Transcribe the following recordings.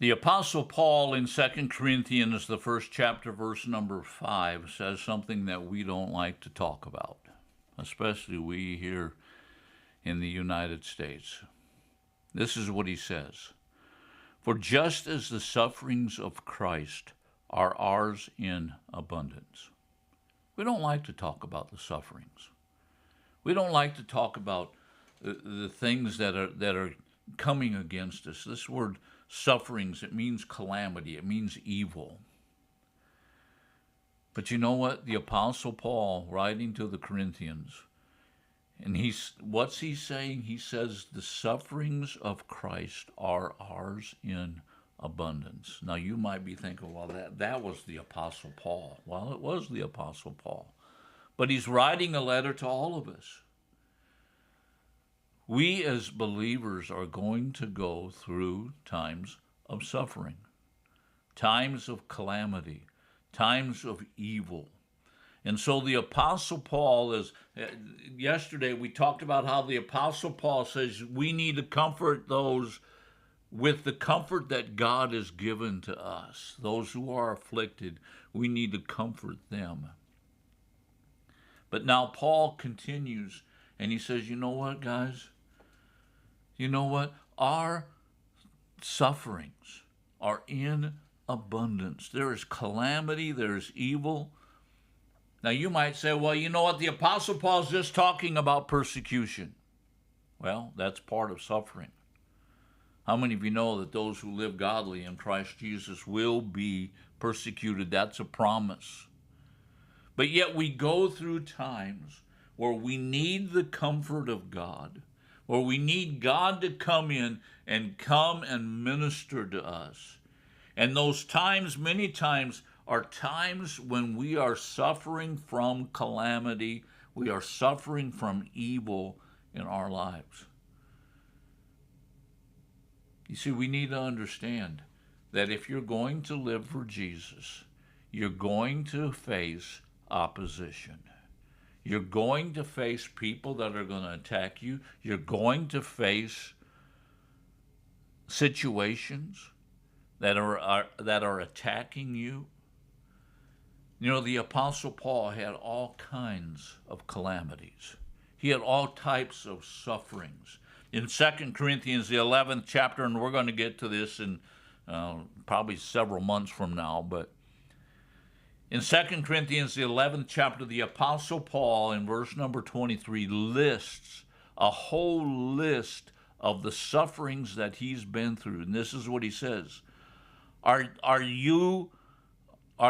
The Apostle Paul in 2 Corinthians, the first chapter, verse number 5, says something that we don't like to talk about, especially we here in the United States. This is what he says. For just as the sufferings of Christ are ours in abundance. We don't like to talk about the sufferings. We don't like to talk about the things that are coming against us. This word sufferings, it means calamity, it means evil. But you know what? The Apostle Paul, writing to the Corinthians, and what's he saying? He says the sufferings of Christ are ours in abundance. Now you might be thinking, well, that was the Apostle Paul. Well, it was the Apostle Paul. But he's writing a letter to all of us. We as believers are going to go through times of suffering, times of calamity, times of evil. And so the Apostle Paul yesterday we talked about how the Apostle Paul says we need to comfort those with the comfort that God has given to us. Those who are afflicted, we need to comfort them. But now Paul continues and he says, you know what, guys? You know what? Our sufferings are in abundance. There is calamity, there is evil. Now you might say, well, you know what? The Apostle Paul's just talking about persecution. Well, that's part of suffering. How many of you know that those who live godly in Christ Jesus will be persecuted? That's a promise. But yet we go through times where we need the comfort of God, where we need God to come in and minister to us. And those times, many times, are times when we are suffering from calamity, we are suffering from evil in our lives. You see, we need to understand that if you're going to live for Jesus, you're going to face opposition. You're going to face people that are going to attack you. You're going to face situations that are attacking you. You know, the Apostle Paul had all kinds of calamities. He had all types of sufferings. In 2 Corinthians, the 11th chapter, and we're going to get to this in probably several months from now, but in 2 Corinthians, the 11th chapter, the Apostle Paul, in verse number 23, lists a whole list of the sufferings that he's been through. And this is what he says. Are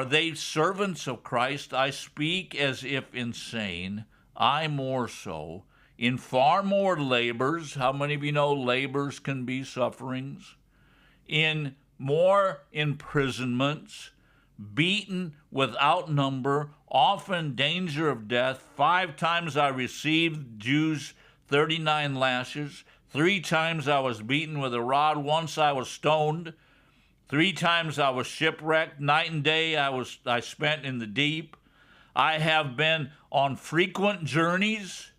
they servants of Christ? I speak as if insane, I more so. In far more labors, how many of you know labors can be sufferings? In more imprisonments, beaten without number, often danger of death. 5 times I received Jews 39 lashes. 3 times I was beaten with a rod. Once I was stoned. 3 times I was shipwrecked. Night and day I spent in the deep. I have been on frequent journeys,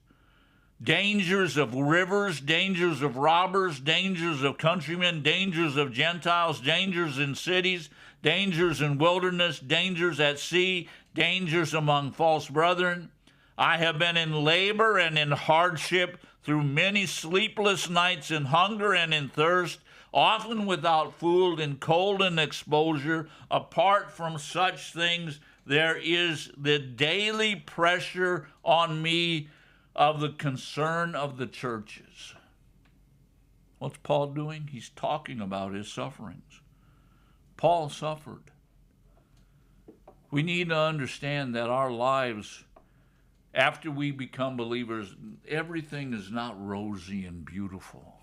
dangers of rivers, dangers of robbers, dangers of countrymen, dangers of Gentiles, dangers in cities, dangers in wilderness, dangers at sea, dangers among false brethren. I have been in labor and in hardship, through many sleepless nights, in hunger and in thirst, often without food, in cold and exposure. Apart from such things, there is the daily pressure on me of the concern of the churches. What's Paul doing? He's talking about his sufferings. Paul suffered. We need to understand that our lives, after we become believers, everything is not rosy and beautiful.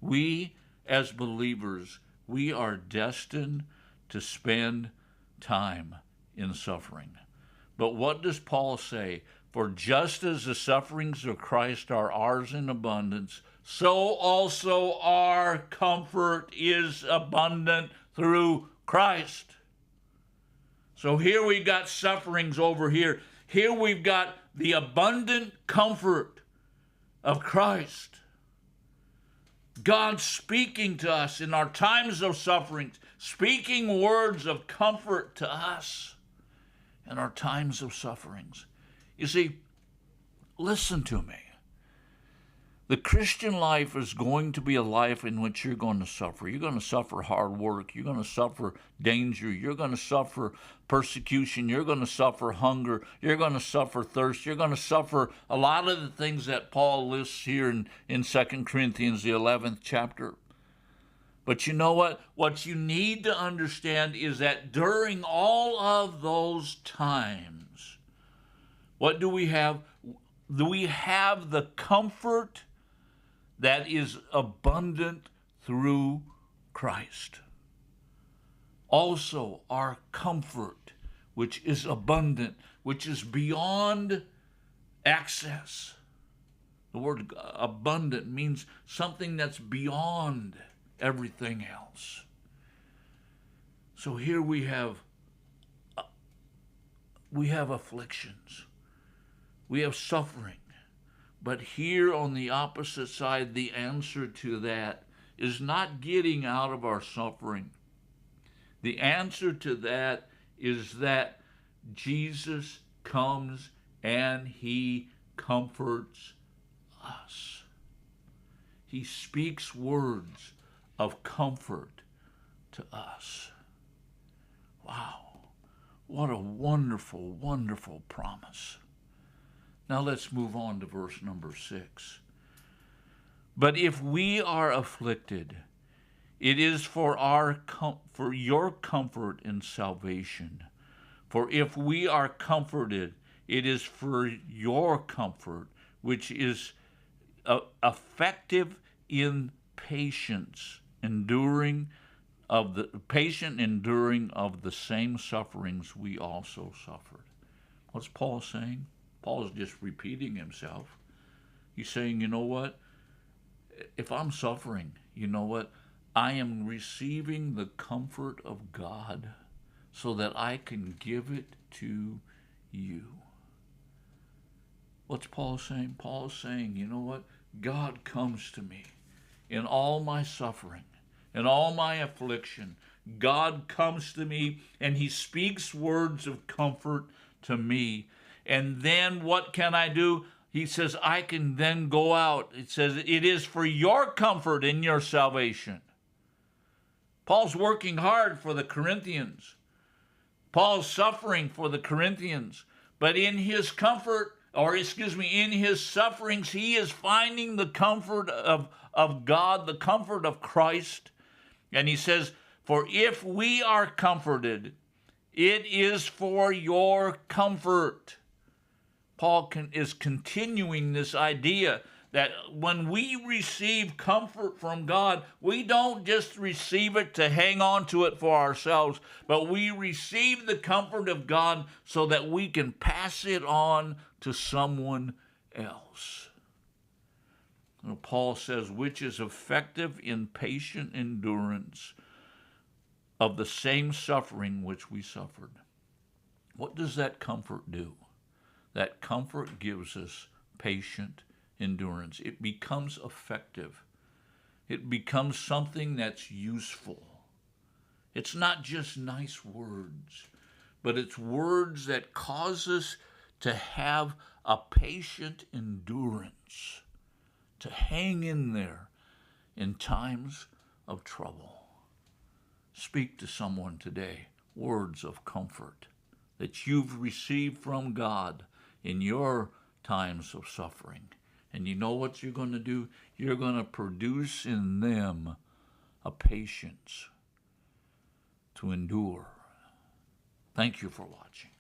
We, as believers, we are destined to spend time in suffering. But what does Paul say? For just as the sufferings of Christ are ours in abundance, so also our comfort is abundant through Christ. So here we've got sufferings over here. Here we've got the abundant comfort of Christ. God speaking to us in our times of suffering, speaking words of comfort to us in our times of sufferings. You see, listen to me. The Christian life is going to be a life in which you're going to suffer. You're going to suffer hard work. You're going to suffer danger. You're going to suffer persecution. You're going to suffer hunger. You're going to suffer thirst. You're going to suffer a lot of the things that Paul lists here in 2 Corinthians, the 11th chapter. But you know what? What you need to understand is that during all of those times, what do we have? Do we have the comfort that is abundant through Christ? Also, our comfort, which is abundant, which is beyond access. The word abundant means something that's beyond everything else. So here we have afflictions. We have suffering. But here on the opposite side, the answer to that is not getting out of our suffering. The answer to that is that Jesus comes and he comforts us. He speaks words of comfort to us. Wow, what a wonderful, wonderful promise. Now let's move on to verse number 6. But if we are afflicted, it is for your comfort and salvation. For if we are comforted, it is for your comfort, which is effective in patience, enduring of the same sufferings we also suffered. What's Paul saying? Paul is just repeating himself. He's saying, you know what? If I'm suffering, you know what? I am receiving the comfort of God so that I can give it to you. What's Paul saying? Paul's saying, you know what? God comes to me in all my suffering, in all my affliction. God comes to me and he speaks words of comfort to me. And then what can I do? He says, I can then go out. It says, it is for your comfort and your salvation. Paul's working hard for the Corinthians. Paul's suffering for the Corinthians. But in his in his sufferings, he is finding the comfort of God, the comfort of Christ. And he says, for if we are comforted, it is for your comfort. Paul is continuing this idea that when we receive comfort from God, we don't just receive it to hang on to it for ourselves, but we receive the comfort of God so that we can pass it on to someone else. And Paul says, which is effective in patient endurance of the same suffering which we suffered. What does that comfort do? That comfort gives us patient endurance. It becomes effective. It becomes something that's useful. It's not just nice words, but it's words that cause us to have a patient endurance, to hang in there in times of trouble. Speak to someone today words of comfort that you've received from God in your times of suffering. And you know what you're going to do? You're going to produce in them a patience to endure. Thank you for watching.